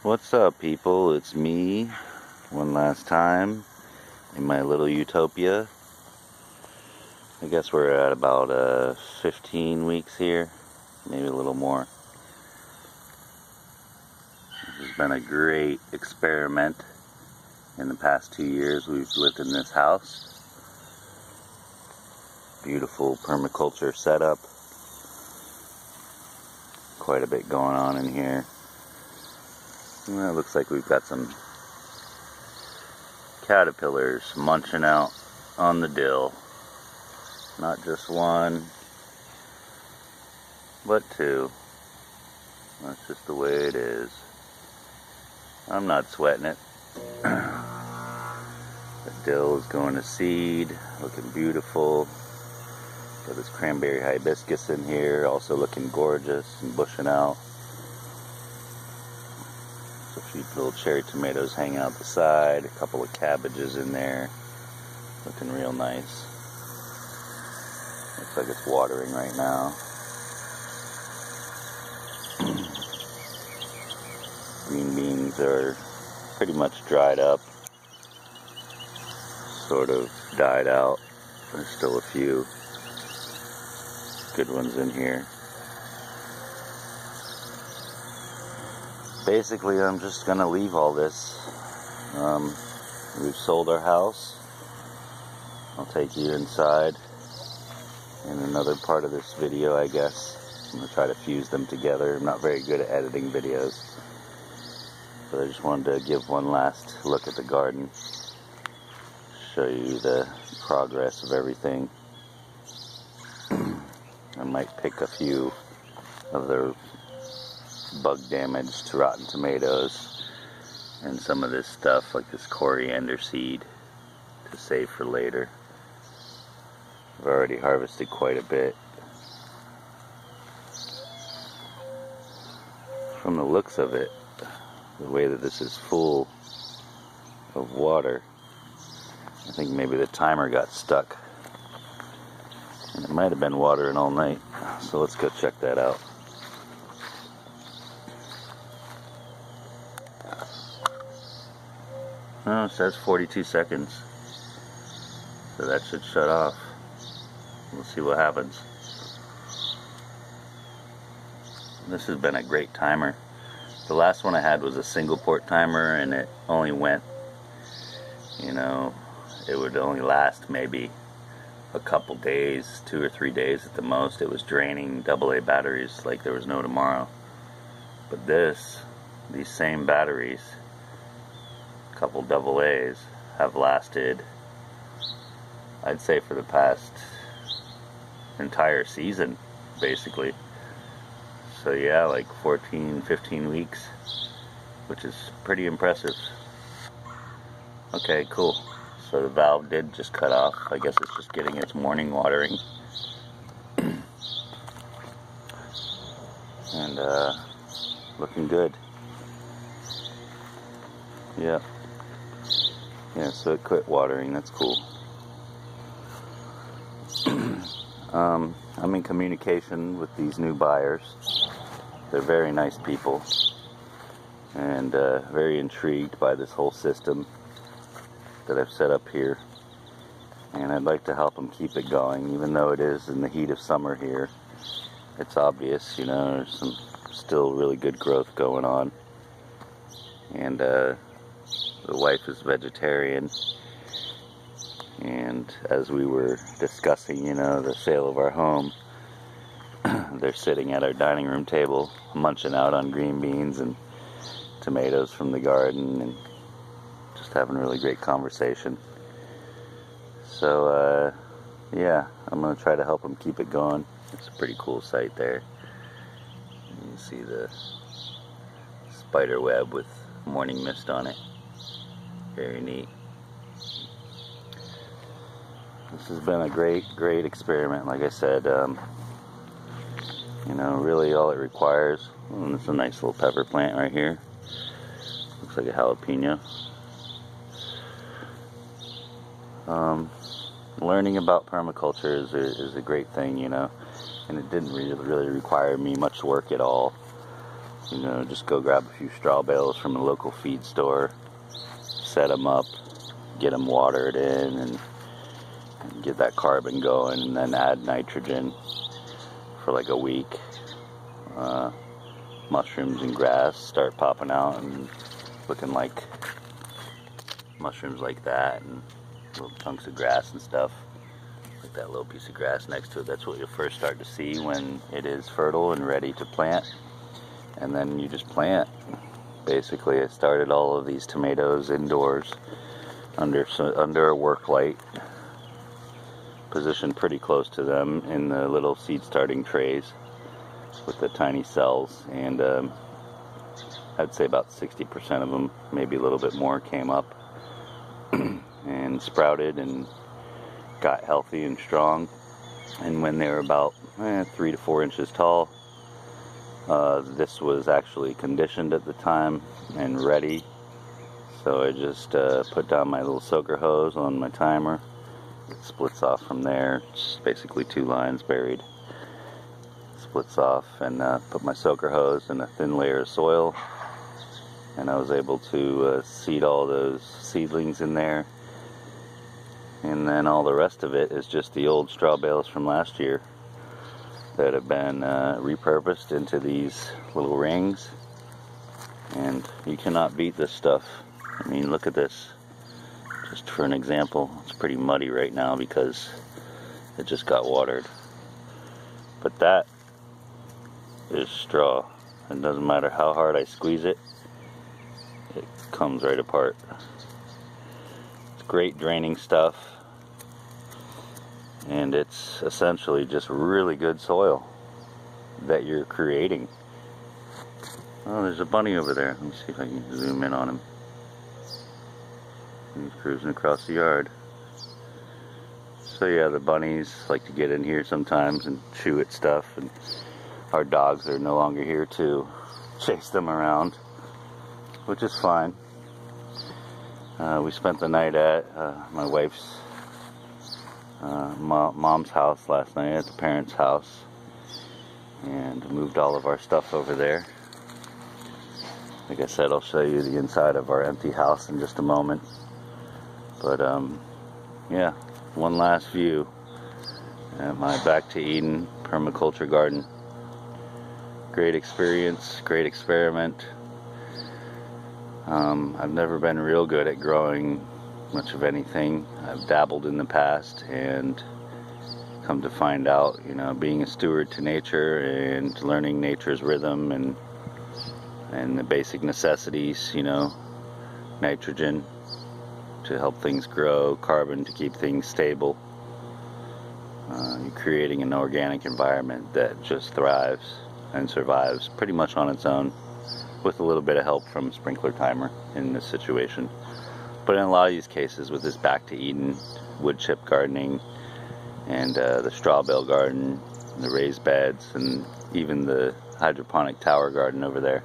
What's up, people? It's me, one last time, in my little utopia. I guess we're at about 15 weeks here, maybe a little more. This has been a great experiment. In the past 2 years, we've lived in this house. Beautiful permaculture setup. Quite a bit going on in here. Well, it looks like we've got some caterpillars munching out on the dill. Not just one, but two. That's just the way it is. I'm not sweating it. The dill is going to seed, looking beautiful. Got this cranberry hibiscus in here, also looking gorgeous and bushing out. A few little cherry tomatoes hanging out the side, a couple of cabbages in there, looking real nice. Looks like it's watering right now. Green beans are pretty much dried up, sort of died out. There's still a few good ones in here. Basically, I'm just gonna leave all this. We've sold our house. I'll take you inside in another part of this video, I guess. I'm gonna try to fuse them together. I'm not very good at editing videos, but I just wanted to give one last look at the garden, show you the progress of everything. I might pick a few of the bug damaged rotten tomatoes and some of this stuff like this coriander seed to save for later. I've already harvested quite a bit. From the looks of it, the way that this is full of water, I think maybe the timer got stuck and it might have been watering all night, so let's go check that out. Oh, it says 42 seconds, so that should shut off. We'll see what happens. This has been a great timer. The last one I had was a single port timer, and it only went, it would only last maybe a couple days, 2 or 3 days at the most. It was draining AA batteries like there was no tomorrow. But these same batteries, couple AA's, have lasted, I'd say, for the past entire season, basically. So yeah, like 14, 15 weeks, which is pretty impressive. Okay, cool. So the valve did just cut off. I guess it's just getting its morning watering. And looking good. Yeah. Yeah, so it quit watering. That's cool. I'm in communication with these new buyers. They're very nice people and very intrigued by this whole system that I've set up here. And I'd like to help them keep it going, even though it is in the heat of summer here. It's obvious, there's some still really good growth going on. And the wife is vegetarian, and as we were discussing, the sale of our home, they're sitting at our dining room table munching out on green beans and tomatoes from the garden and just having a really great conversation. So yeah, I'm going to try to help them keep it going. It's a pretty cool site there. You can see the spider web with morning mist on it. Very neat. This has been a great experiment. Like I said, really all it requires, and it's a nice little pepper plant right here. Looks like a jalapeno. Learning about permaculture is a great thing, and it didn't really require me much work at all. You know, just go grab a few straw bales from a local feed store, set them up, get them watered in, and get that carbon going, and then add nitrogen for like a week. Mushrooms and grass start popping out and looking like mushrooms like that, and little chunks of grass and stuff, like that little piece of grass next to it. That's what you'll first start to see when it is fertile and ready to plant, and then you just plant. Basically, I started all of these tomatoes indoors under a work light, positioned pretty close to them in the little seed starting trays with the tiny cells, and I'd say about 60% of them, maybe a little bit more, came up and sprouted and got healthy and strong. And when they were about 3 to 4 inches tall, this was actually conditioned at the time and ready. So I just put down my little soaker hose on my timer. It splits off from there. It's basically 2 lines buried. Splits off, and put my soaker hose in a thin layer of soil, and I was able to seed all those seedlings in there. And then all the rest of it is just the old straw bales from last year that have been repurposed into these little rings. And you cannot beat this stuff. I mean, look at this. Just for an example, it's pretty muddy right now because it just got watered. But that is straw. It doesn't matter how hard I squeeze it, it comes right apart. It's great draining stuff, and it's essentially just really good soil that you're creating. Oh, there's a bunny over there. Let me see if I can zoom in on him. He's cruising across the yard. So yeah, the bunnies like to get in here sometimes and chew at stuff, and our dogs are no longer here to chase them around, which is fine. We spent the night at my wife's mom's house last night, at the parents' house, and moved all of our stuff over there. Like I said, I'll show you the inside of our empty house in just a moment. But yeah, one last view at my Back to Eden permaculture garden. Great experience, great experiment. I've never been real good at growing much of anything. I've dabbled in the past, and come to find out, you know, being a steward to nature and learning nature's rhythm and the basic necessities, you know, nitrogen to help things grow, carbon to keep things stable. You're creating an organic environment that just thrives and survives pretty much on its own, with a little bit of help from a sprinkler timer in this situation. But in a lot of these cases, with this Back to Eden wood chip gardening and the straw bale garden, and the raised beds, and even the hydroponic tower garden over there,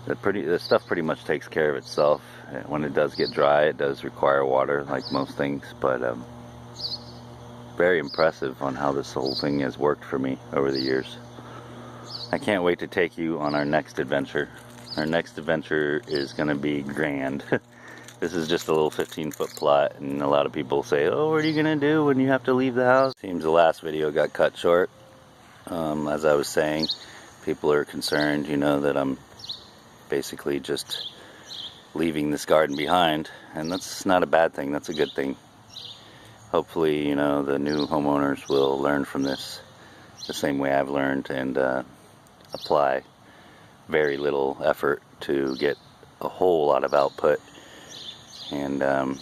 the stuff pretty much takes care of itself. When it does get dry, it does require water, like most things, but very impressive on how this whole thing has worked for me over the years. I can't wait to take you on our next adventure. Our next adventure is going to be grand. This is just a little 15-foot plot, and a lot of people say, oh, what are you going to do when you have to leave the house? Seems the last video got cut short. As I was saying, people are concerned, you know, that I'm basically just leaving this garden behind, and that's not a bad thing. That's a good thing. Hopefully, you know, the new homeowners will learn from this the same way I've learned, and apply very little effort to get a whole lot of output. And I'm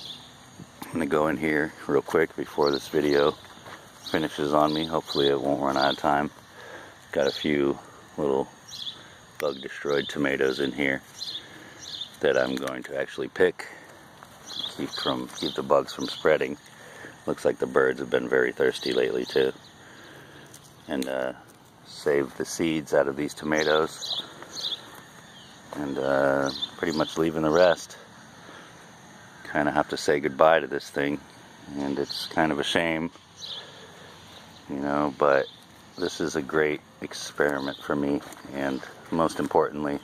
gonna go in here real quick before this video finishes on me. Hopefully it won't run out of time. Got a few little bug destroyed tomatoes in here that I'm going to actually pick, keep the bugs from spreading. Looks like the birds have been very thirsty lately too. And save the seeds out of these tomatoes, and pretty much leaving the rest. Kind of have to say goodbye to this thing, and it's kind of a shame, you know, but this is a great experiment for me, and most importantly,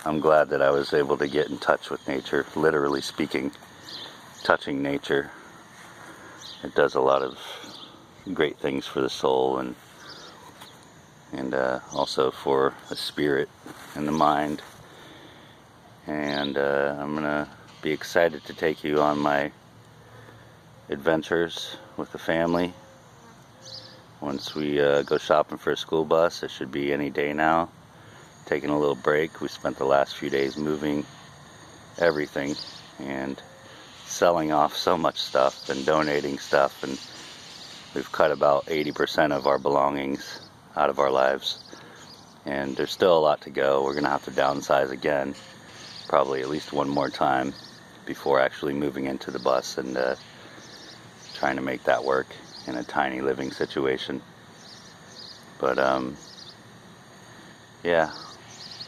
I'm glad that I was able to get in touch with nature, literally speaking. Touching nature, it does a lot of great things for the soul and also for the spirit and the mind. And I'm gonna be excited to take you on my adventures with the family. Once we go shopping for a school bus, it should be any day now. Taking a little break. We spent the last few days moving everything and selling off so much stuff and donating stuff, and we've cut about 80% of our belongings out of our lives, and there's still a lot to go. We're gonna have to downsize again, probably at least one more time before actually moving into the bus and trying to make that work in a tiny living situation. But yeah,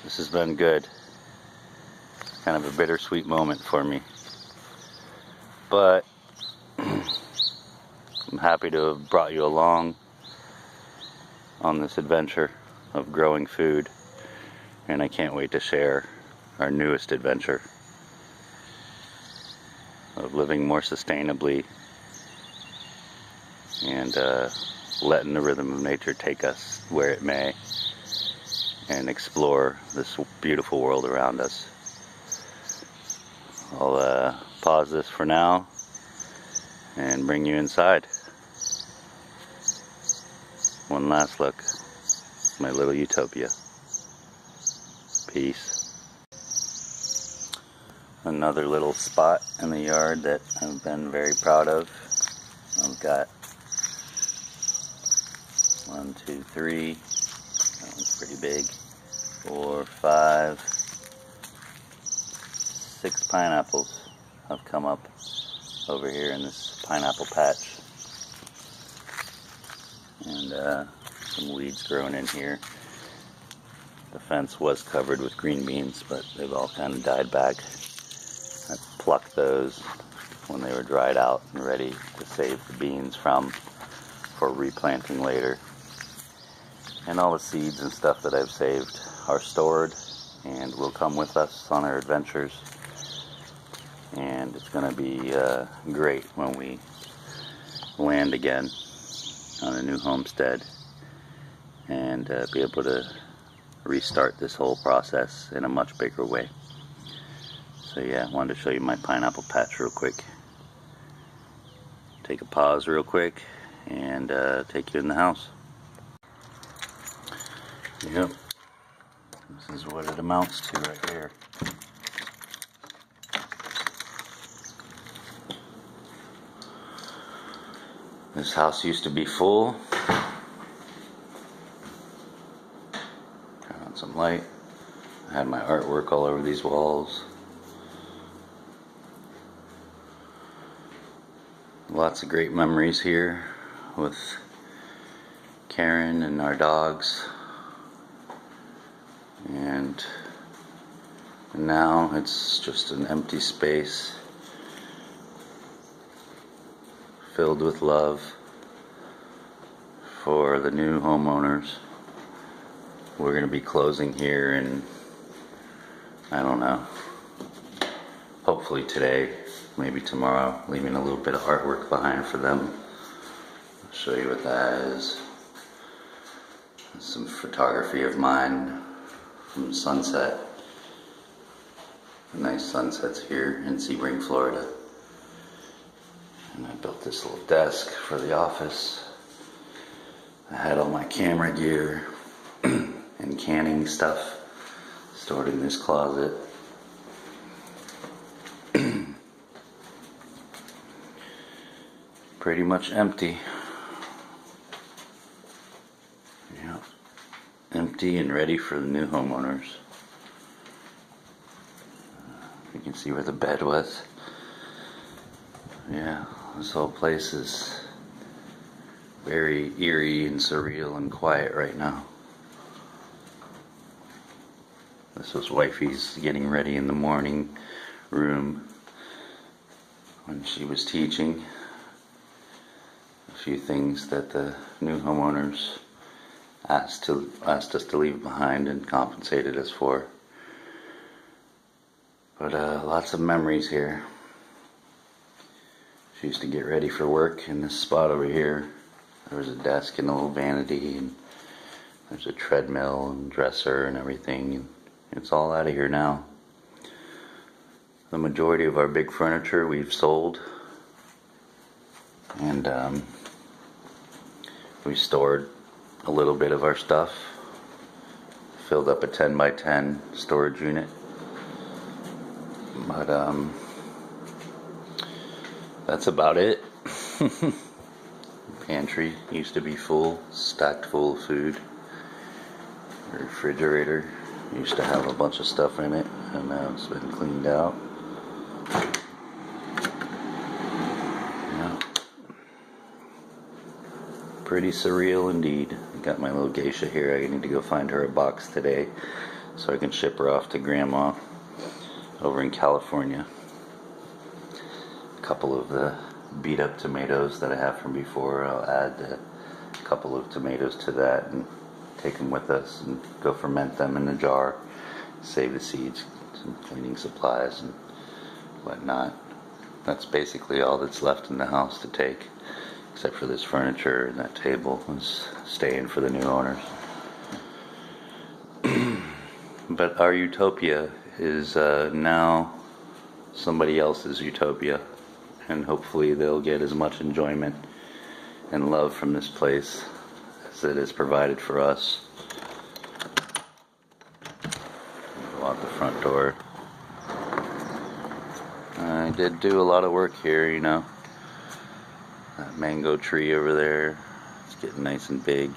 this has been good. Kind of a bittersweet moment for me, but I'm happy to have brought you along on this adventure of growing food, and I can't wait to share our newest adventure of living more sustainably and letting the rhythm of nature take us where it may and explore this beautiful world around us. I'll pause this for now and bring you inside. One last look, my little utopia. Peace. Another little spot in the yard that I've been very proud of. I've got 1, 2, 3, that one's pretty big, 4, 5, 6 pineapples have come up over here in this pineapple patch, and some weeds growing in here. The fence was covered with green beans, but they've all kind of died back. I plucked those when they were dried out and ready to save the beans for replanting later. And all the seeds and stuff that I've saved are stored and will come with us on our adventures. And it's going to be great when we land again on a new homestead and be able to restart this whole process in a much bigger way. So yeah, I wanted to show you my pineapple patch real quick. Take a pause real quick and take you in the house. Yep, this is what it amounts to right here. This house used to be full. Turn on some light. I had my artwork all over these walls. Lots of great memories here with Karen and our dogs. And now it's just an empty space filled with love for the new homeowners. We're going to be closing here in, I don't know, hopefully today, maybe tomorrow, leaving a little bit of artwork behind for them. I'll show you what that is. Some photography of mine from sunset. Nice sunsets here in Sebring, Florida. And I built this little desk for the office. I had all my camera gear and canning stuff stored in this closet. Pretty much empty. Yeah, empty and ready for the new homeowners. You can see where the bed was. Yeah, this whole place is very eerie and surreal and quiet right now. This was wifey's getting ready in the morning room when she was teaching a few things that the new homeowners asked us to leave behind and compensated us for. But lots of memories here. She used to get ready for work in this spot over here. There was a desk and a little vanity, and there's a treadmill and dresser and everything. It's all out of here now. The majority of our big furniture we've sold, and we stored a little bit of our stuff. Filled up a 10 by 10 storage unit. But that's about it. Pantry used to be full, stacked full of food. The refrigerator used to have a bunch of stuff in it, and now it's been cleaned out. Yeah. Pretty surreal indeed. I got my little geisha here. I need to go find her a box today so I can ship her off to Grandma over in California. A couple of the beat up tomatoes that I have from before, I'll add a couple of tomatoes to that and take them with us and go ferment them in a jar, save the seeds, some cleaning supplies and whatnot. That's basically all that's left in the house to take, except for this furniture and that table is staying for the new owners. But our utopia is now somebody else's utopia, and hopefully they'll get as much enjoyment and love from this place as it has provided for us. Go out the front door. I did do a lot of work here, you know. That mango tree over there, it's getting nice and big.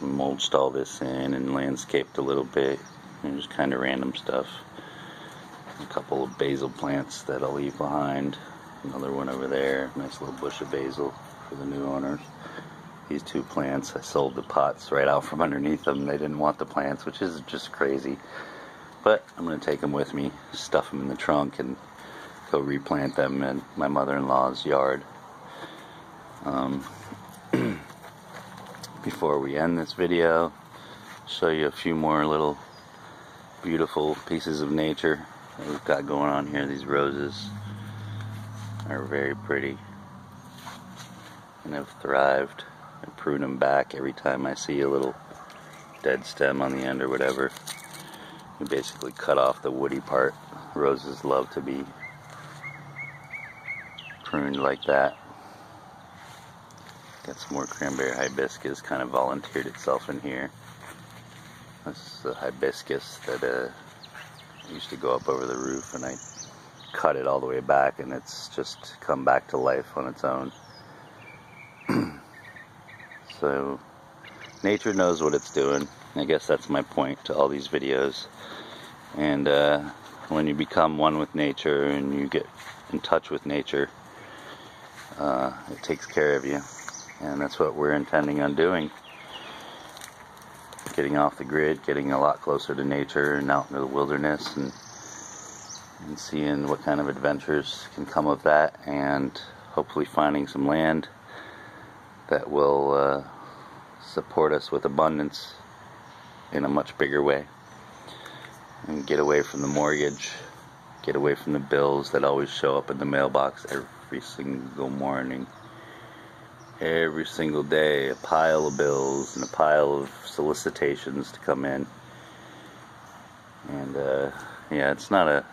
Mulched all this in and landscaped a little bit. And just kind of random stuff. A couple of basil plants that I'll leave behind. Another one over there. Nice little bush of basil for the new owners. These two plants, I sold the pots right out from underneath them. They didn't want the plants, which is just crazy. But I'm going to take them with me, stuff them in the trunk, and go replant them in my mother-in-law's yard. Before we end this video, show you a few more little beautiful pieces of nature that we've got going on here. These roses are very pretty and have thrived. I prune them back every time I see a little dead stem on the end or whatever. We basically cut off the woody part. Roses love to be pruned like that. Got some more cranberry hibiscus, kind of volunteered itself in here. This is the hibiscus that used to go up over the roof, and I cut it all the way back, and it's just come back to life on its own. So nature knows what it's doing. I guess that's my point to all these videos. And when you become one with nature and you get in touch with nature, it takes care of you. And that's what we're intending on doing. Getting off the grid, getting a lot closer to nature and out into the wilderness, and seeing what kind of adventures can come of that, and hopefully finding some land that will support us with abundance in a much bigger way, and get away from the mortgage, get away from the bills that always show up in the mailbox every single morning. Every single day, a pile of bills and a pile of solicitations to come in. And yeah, it's not a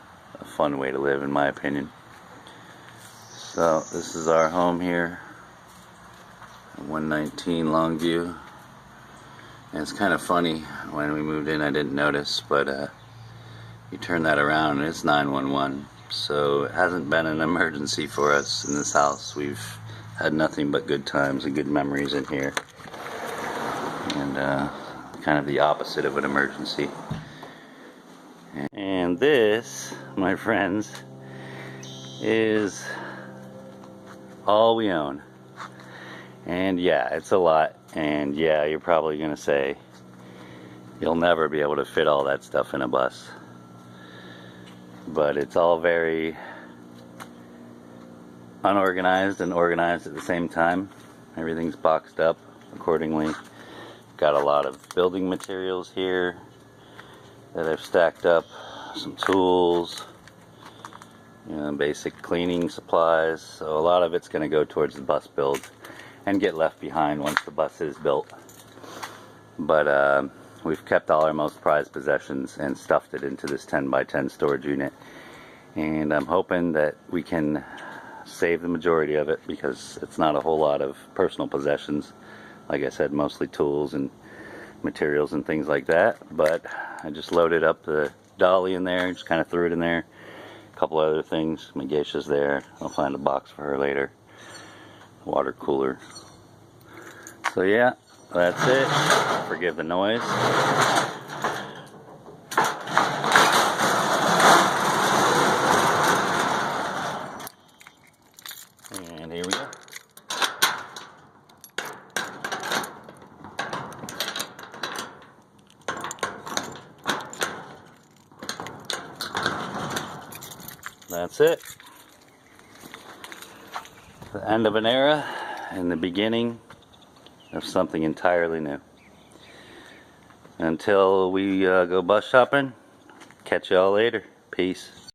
fun way to live, in my opinion. So this is our home here, 119 Longview. And it's kind of funny, when we moved in I didn't notice, but you turn that around and it's 911. So it hasn't been an emergency for us in this house. We've had nothing but good times and good memories in here, and kind of the opposite of an emergency. And this, my friends, is all we own. And yeah, it's a lot, and yeah, you're probably gonna say you'll never be able to fit all that stuff in a bus, but it's all very unorganized and organized at the same time. Everything's boxed up. accordingly. Got a lot of building materials here that I've stacked up, some tools, you know, basic cleaning supplies. So a lot of it's going to go towards the bus build and get left behind once the bus is built. But we've kept all our most prized possessions and stuffed it into this 10x10 storage unit. And I'm hoping that we can save the majority of it, because it's not a whole lot of personal possessions. Like I said, mostly tools and materials and things like that. But I just loaded up the dolly in there, just kind of threw it in there. A couple other things. My geisha's there. I'll find a box for her later. Water cooler. So yeah, that's it. Forgive the noise. And here we go. That's it. The end of an era and the beginning of something entirely new. Until we go bus shopping, catch y'all later. Peace.